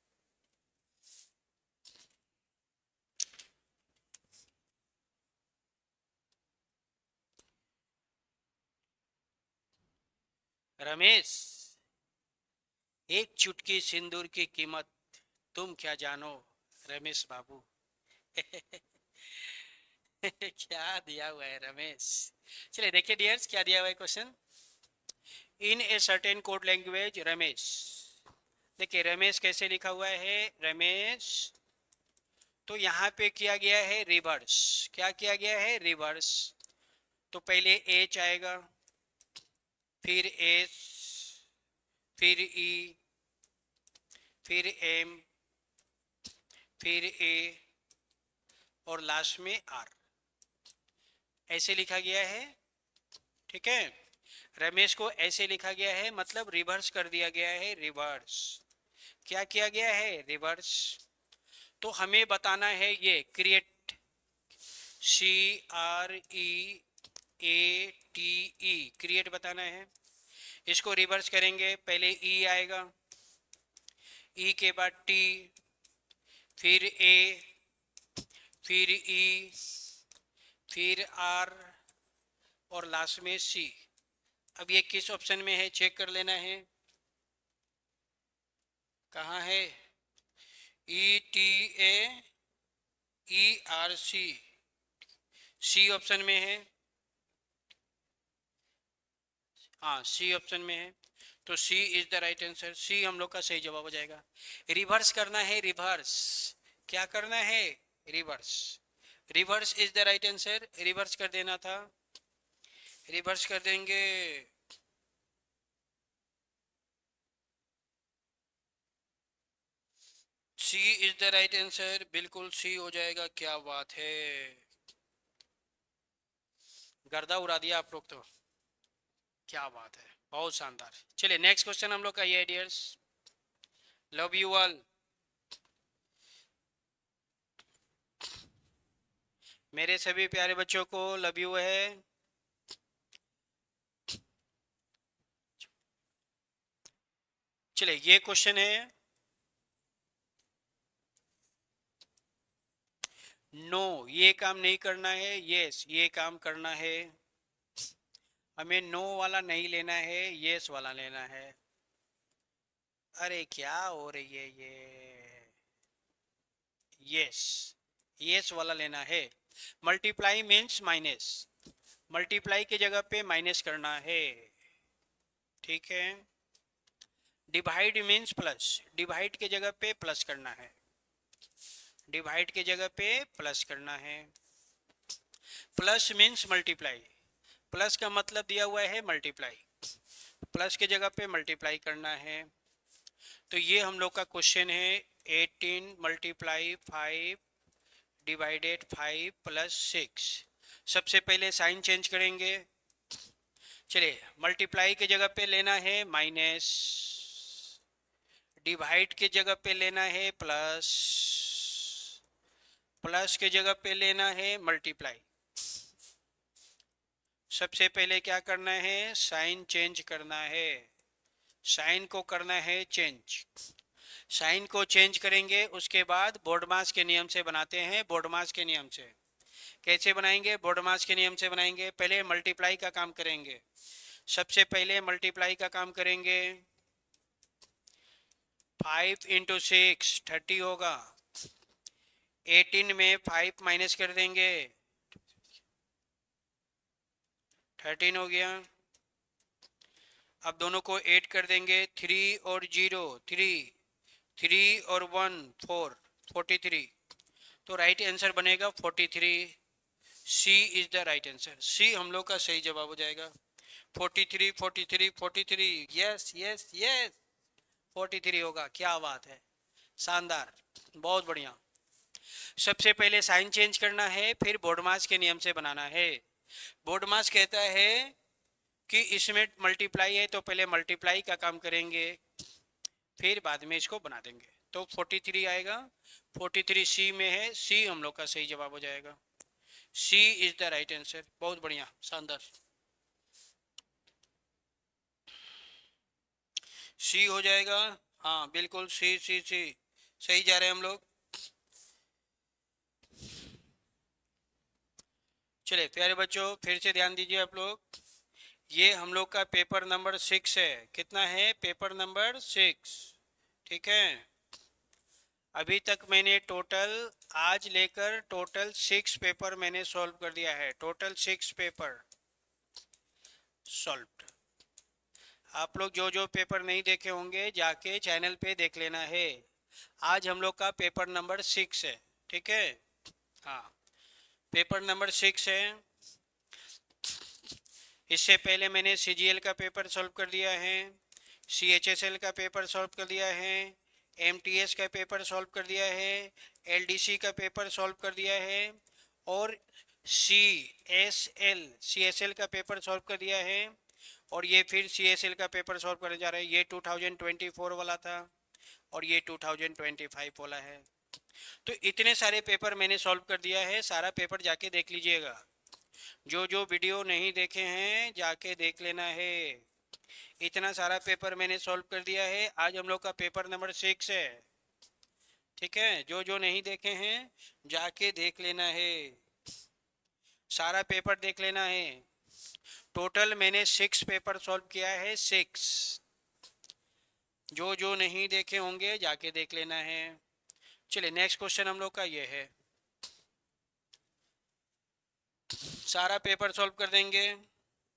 रमेश, एक चुटकी सिंदूर की कीमत तुम क्या जानो रमेश बाबू। क्या दिया हुआ है रमेश। चलिए देखिए डियर्स क्या दिया हुआ है question. In a certain code language Ramesh, देखिए रमेश कैसे लिखा हुआ है रमेश, तो यहाँ पे किया गया है रिवर्स। क्या किया गया है रिवर्स। तो पहले एच आएगा, फिर एस, फिर ई, फिर एम, फिर ए और लास्ट में आर, ऐसे लिखा गया है, ठीक है। रमेश को ऐसे लिखा गया है, मतलब रिवर्स कर दिया गया है, रिवर्स। क्या किया गया है रिवर्स। तो हमें बताना है ये क्रिएट, CREATE, क्रिएट बताना है। इसको रिवर्स करेंगे, पहले ई आएगा, ई के बाद टी, फिर ए, फिर ई, फिर आर और लास्ट में सी। अब ये किस ऑप्शन में है चेक कर लेना है। कहाँ है? E T A E R C, C option में है। हाँ, सी ऑप्शन में है, तो C is the right answer. C हम लोग का सही जवाब हो जाएगा। रिवर्स करना है, रिवर्स। क्या करना है? Reverse. Reverse is the right answer, reverse कर देना था, रिवर्स कर देंगे। सी इज द राइट आंसर, बिल्कुल सी हो जाएगा। क्या बात है, गर्दा उड़ा दिया आप लोग तो। क्या बात है, बहुत शानदार। चलिए नेक्स्ट क्वेश्चन हम लोग का ये डियर्स। Love you all. मेरे सभी प्यारे बच्चों को लव यू है। चलिए ये क्वेश्चन है, नो ये काम नहीं करना है, यस ये काम करना है। हमें नो वाला नहीं लेना है, यस वाला लेना है। अरे क्या हो रही है ये, यस, यस वाला लेना है। मल्टीप्लाई मीन्स माइनस, मल्टीप्लाई की जगह पे माइनस करना है, ठीक है। डिवाइड मीन्स प्लस, डिवाइड की जगह पे प्लस करना है, डिवाइड की जगह पे प्लस करना है। प्लस मीन्स मल्टीप्लाई, प्लस का मतलब दिया हुआ है मल्टीप्लाई, प्लस की जगह पे मल्टीप्लाई करना है। तो ये हम लोग का क्वेश्चन है, 18 मल्टीप्लाई 5 डिवाइडेड 5 प्लस 6। सबसे पहले साइन चेंज करेंगे। चलिए मल्टीप्लाई की जगह पे लेना है माइनस, डिवाइड की जगह पे लेना है प्लस, प्लस की जगह पे लेना है मल्टीप्लाई। सबसे पहले क्या करना है, साइन चेंज करना है, साइन को करना है चेंज। साइन को चेंज करेंगे, उसके बाद बोर्डमास के नियम से बनाते हैं, बोर्डमास के नियम से। कैसे बनाएंगे? बोर्डमास के नियम से बनाएंगे। पहले मल्टीप्लाई का काम करेंगे, सबसे पहले मल्टीप्लाई का काम करेंगे। 5 इंटू 6 30 होगा, 18 में 5 माइनस कर देंगे, 13 हो गया। अब दोनों को 8 कर देंगे, 3 और 0 3, 3 और 1 4, 43। तो राइट आंसर बनेगा 43। सी is the right answer, C हम लोग का सही जवाब हो जाएगा। 43 43 43, यस यस यस, 43 होगा। क्या बात है, शानदार, बहुत बढ़िया। सबसे पहले साइन चेंज करना है, फिर बोर्डमास के नियम से बनाना है। बोर्डमास कहता है कि इसमें मल्टीप्लाई है तो पहले मल्टीप्लाई का काम करेंगे, फिर बाद में इसको बना देंगे। तो 43 आएगा, 43 सी में है, सी हम लोग का सही जवाब हो जाएगा। सी इज द राइट आंसर, बहुत बढ़िया, शानदार। सी हो जाएगा, हाँ बिल्कुल सी सी सी, सही जा रहे हैं हम लोग। चलिए प्यारे बच्चों फिर से ध्यान दीजिए आप लोग। ये हम लोग का पेपर नंबर 6 है। कितना है? पेपर नंबर 6, ठीक है। अभी तक मैंने टोटल, आज लेकर टोटल 6 पेपर मैंने सॉल्व कर दिया है, टोटल 6 पेपर सॉल्व। आप लोग जो जो पेपर नहीं देखे होंगे जाके चैनल पे देख लेना है। आज हम लोग का पेपर नंबर 6 है, ठीक है। हाँ, पेपर नंबर 6 है। इससे पहले मैंने CGL का पेपर सॉल्व कर दिया है, CHSL का पेपर सॉल्व कर दिया है, MTS का पेपर सॉल्व कर दिया है, LDC का पेपर सॉल्व कर दिया है, और CSL का पेपर सॉल्व कर दिया है। और ये फिर CSL का पेपर सॉल्व करने जा रहे हैं। ये 2024 वाला था और ये 2025 वाला है। तो इतने सारे पेपर मैंने सॉल्व कर दिया है, सारा पेपर जाके देख लीजिएगा। जो जो वीडियो नहीं देखे हैं जाके देख लेना है। इतना सारा पेपर मैंने सॉल्व कर दिया है। आज हम लोग का पेपर नंबर 6 है। ठीक है, जो जो नहीं देखे हैं जाके देख लेना है, सारा पेपर देख लेना है। टोटल मैंने 6 पेपर सॉल्व किया है, 6। जो जो नहीं देखे होंगे जाके देख लेना है। चलिए नेक्स्ट क्वेश्चन हम लोग का ये है, सारा पेपर सॉल्व कर देंगे,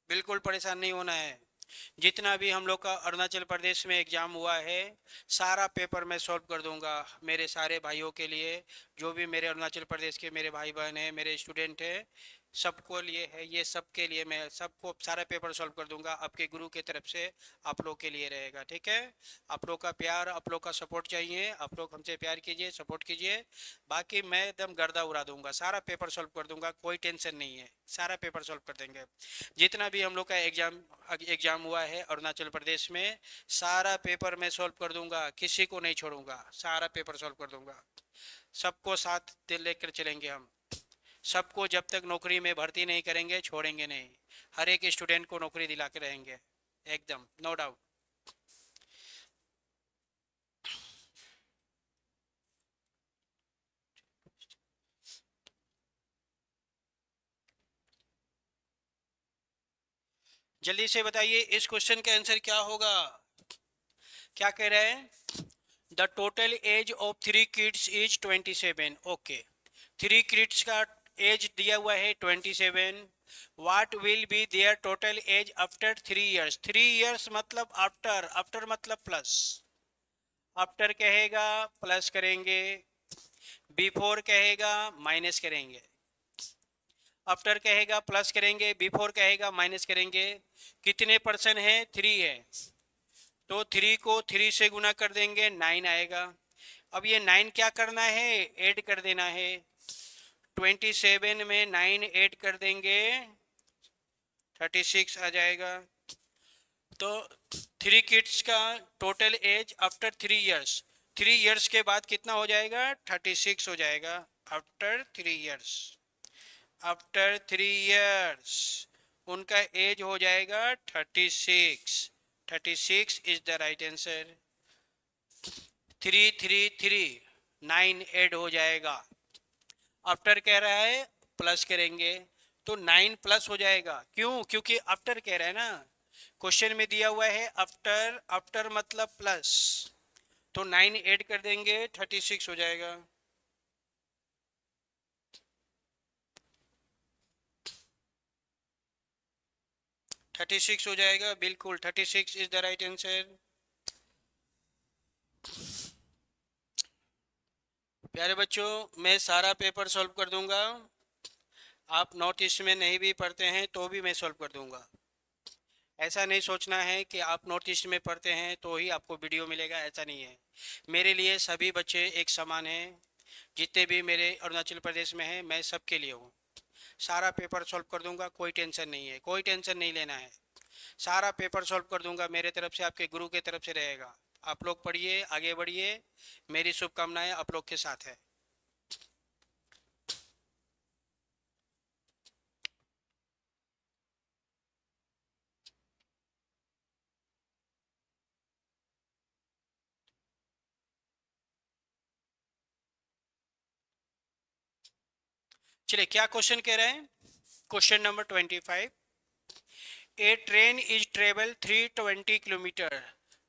बिल्कुल परेशान नहीं होना है। जितना भी हम लोग का अरुणाचल प्रदेश में एग्जाम हुआ है सारा पेपर मैं सॉल्व कर दूंगा मेरे सारे भाइयों के लिए। जो भी मेरे अरुणाचल प्रदेश के मेरे भाई बहन हैं, मेरे स्टूडेंट हैं, सबको लिए है ये, सबके लिए मैं सबको सारा पेपर सॉल्व कर दूंगा। आपके गुरु की तरफ से आप लोग के लिए रहेगा। ठीक है, आप लोग का प्यार, आप लोग का सपोर्ट चाहिए, आप लोग हमसे प्यार कीजिए, सपोर्ट कीजिए। बाकी मैं एकदम गर्दा उड़ा दूंगा, सारा पेपर सॉल्व कर दूंगा, कोई टेंशन नहीं है, सारा पेपर सॉल्व कर देंगे। जितना भी हम लोग का एग्जाम हुआ है अरुणाचल प्रदेश में सारा पेपर मैं सॉल्व कर दूंगा, किसी को नहीं छोड़ूंगा, सारा पेपर सॉल्व कर दूंगा। सबको साथ लेकर चलेंगे हम, सबको जब तक नौकरी में भर्ती नहीं करेंगे छोड़ेंगे नहीं, हर एक स्टूडेंट को नौकरी दिला के रहेंगे एकदम, नो डाउट। जल्दी से बताइए इस क्वेश्चन का आंसर क्या होगा। क्या कह रहे हैं, the total age of 3 kids is 27। Okay, 3 kids का एज दिया हुआ है 27। What will be their total age after 3 years. 3 years मतलब आफ्टर, आफ्टर मतलब प्लस, आफ्टर कहेगा प्लस करेंगे, बिफोर कहेगा माइनस करेंगे, आफ्टर कहेगा प्लस करेंगे, बिफोर कहेगा माइनस करेंगे। कितने परसेंट है, 3 है, तो 3 को 3 से गुना कर देंगे, 9 आएगा। अब ये 9 क्या करना है, ऐड कर देना है। 27 में 9 ऐड कर देंगे, 36 आ जाएगा। तो 3 किड्स का total age after 3 years, 3 years के बाद कितना हो जाएगा, 36 हो जाएगा। आफ्टर 3 ईयर्स, आफ्टर 3 ईयर्स उनका एज हो जाएगा 36। 36 is the right answer. 3 3 3 9 add हो जाएगा, आफ्टर कह रहा है प्लस करेंगे तो 9 प्लस हो जाएगा। क्यों, क्योंकि आफ्टर कह रहा है ना, क्वेश्चन में दिया हुआ है आफ्टर, आफ्टर मतलब प्लस, तो 9 ऐड कर देंगे 36 हो जाएगा। थर्टी सिक्स हो जाएगा, बिल्कुल 36 इज द राइट आंसर। प्यारे बच्चों, मैं सारा पेपर सॉल्व कर दूंगा, आप नॉर्थ ईस्ट में नहीं भी पढ़ते हैं तो भी मैं सॉल्व कर दूंगा। ऐसा नहीं सोचना है कि आप नॉर्थ ईस्ट में पढ़ते हैं तो ही आपको वीडियो मिलेगा, ऐसा नहीं है। मेरे लिए सभी बच्चे एक समान हैं, जितने भी मेरे अरुणाचल प्रदेश में हैं मैं सबके लिए हूँ। सारा पेपर सॉल्व कर दूंगा, कोई टेंशन नहीं है, कोई टेंशन नहीं लेना है। सारा पेपर सॉल्व कर दूंगा, मेरे तरफ से आपके गुरु के तरफ से रहेगा। आप लोग पढ़िए, आगे बढ़िए, मेरी शुभकामनाएं आप लोग के साथ है। चलिए क्या क्वेश्चन कह रहे हैं, question number 25। A train is travel 320 kilometre.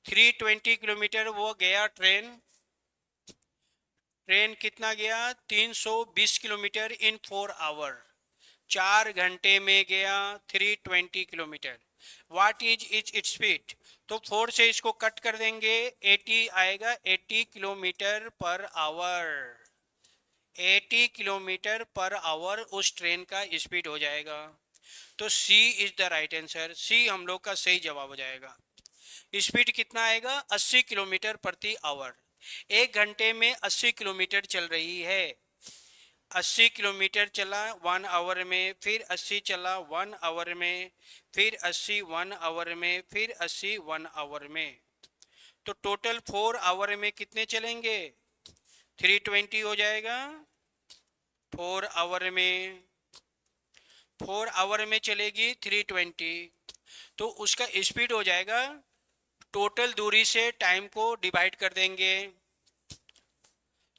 320 kilometre वो गया ट्रेन, ट्रेन कितना गया, 320 किलोमीटर इन 4 आवर, 4 घंटे में गया 320 kilometre. What is its speed, तो 4 से इसको कट कर देंगे, 80 आएगा, 80 kilometre per hour. 80 kilometre per hour उस ट्रेन का स्पीड हो जाएगा। तो C is the right answer, C हम लोग का सही जवाब हो जाएगा। स्पीड कितना आएगा, 80 किलोमीटर प्रति आवर। 1 घंटे में 80 किलोमीटर चल रही है, 80 किलोमीटर चला 1 आवर में, फिर 80 चला 1 आवर में, फिर 80 1 आवर में, फिर 80 1 आवर में। तो टोटल 4 आवर में कितने चलेंगे, 320 हो जाएगा। 4 आवर में, 4 आवर में चलेगी 320, तो उसका स्पीड हो जाएगा, टोटल दूरी से टाइम को डिवाइड कर देंगे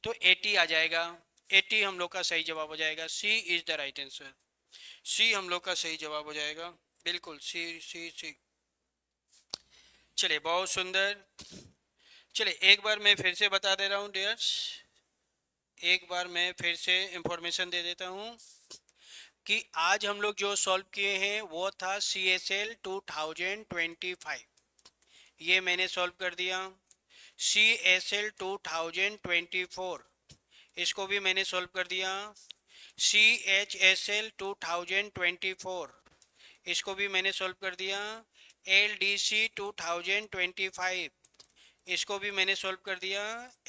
तो 80 आ जाएगा। 80 हम लोग का सही जवाब हो जाएगा। सी is the right answer. C हम लोग का सही जवाब हो जाएगा। बिल्कुल सी सी सी। चलिए बहुत सुंदर। चलिए एक बार मैं फिर से बता दे रहा हूँ डियर्स, एक बार मैं फिर से इंफॉर्मेशन दे देता हूँ कि आज हम लोग जो सॉल्व किए हैं वो था CSL 2025, ये मैंने सॉल्व कर दिया। CSL 2024, इसको भी मैंने सॉल्व कर दिया। CHSL 2024, इसको भी मैंने सॉल्व कर दिया। LDC 2025, इसको भी मैंने सॉल्व कर दिया।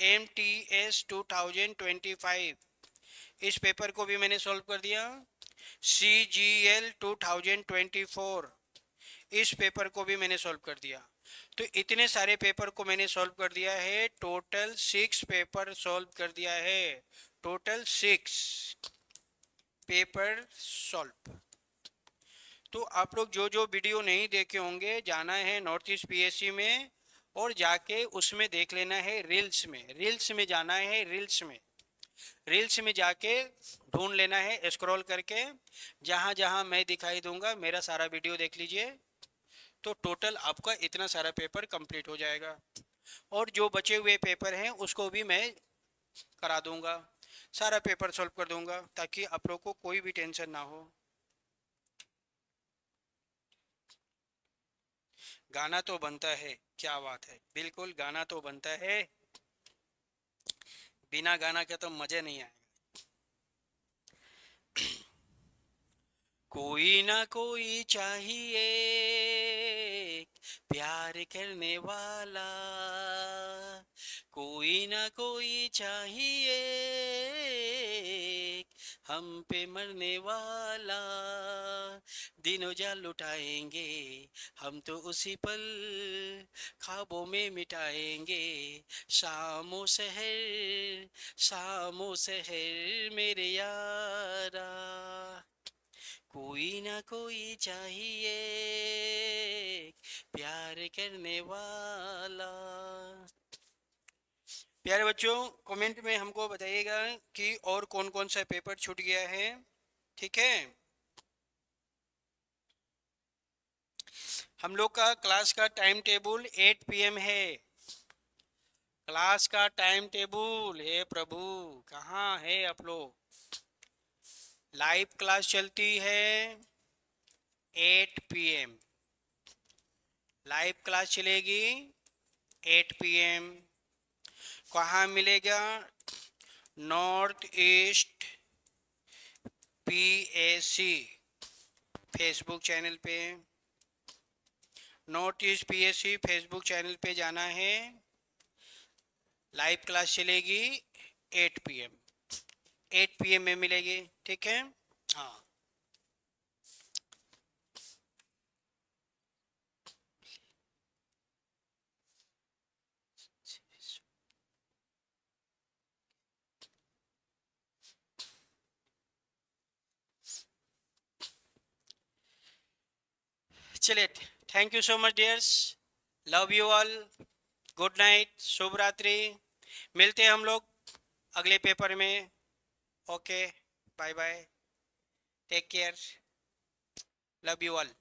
MTS 2025, इस पेपर को भी मैंने सॉल्व कर दिया। CGL 2024, इस पेपर को भी मैंने सॉल्व कर दिया। तो इतने सारे पेपर को मैंने सॉल्व कर दिया है। टोटल 6 पेपर सॉल्व कर दिया है। Total 6 paper solve. तो आप लोग जो जो वीडियो नहीं देखे होंगे, जाना है नॉर्थ ईस्ट PSC में और जाके उसमें देख लेना है। रील्स में, रील्स में जाना है। रील्स में, रील्स में जाके ढूंढ लेना है स्क्रॉल करके। जहां जहां मैं दिखाई दूंगा मेरा सारा वीडियो देख लीजिए। तो टोटल आपका इतना सारा पेपर कंप्लीट हो जाएगा। और जो बचे हुए पेपर हैं उसको भी मैं करा दूंगा, सारा पेपर सॉल्व कर दूंगा ताकि आप लोग को कोई भी टेंशन ना हो। गाना तो बनता है, क्या बात है, बिल्कुल गाना तो बनता है। बिना गाना के तो मजे नहीं आएगा। कोई ना कोई चाहिए प्यार करने वाला, कोई ना कोई चाहिए हम पे मरने वाला। दिनों जान लुटाएंगे हम तो उसी पल, ख्वाबों में मिटाएंगे शामों शहर, शामों शहर मेरे यारा। कोई ना कोई चाहिए प्यार करने वाला। प्यारे बच्चों, कमेंट में हमको बताइएगा कि और कौन कौन सा पेपर छूट गया है। ठीक है, हम लोग का क्लास का टाइम टेबल 8 PM है। क्लास का टाइम टेबल, हे प्रभु कहाँ है आप लोग। लाइव क्लास चलती है 8 PM, लाइव क्लास चलेगी 8 PM। कहाँ मिलेगा? North east PSC Facebook channel पे। North east PSC Facebook channel पे जाना है। लाइव क्लास चलेगी 8 PM, 8 PM में मिलेगी। ठीक है, हाँ। चलिए, thank you so much dears, love you all, good night, शुभ रात्रि। मिलते हैं हम लोग अगले पेपर में। Okay, bye bye, take care, love you all.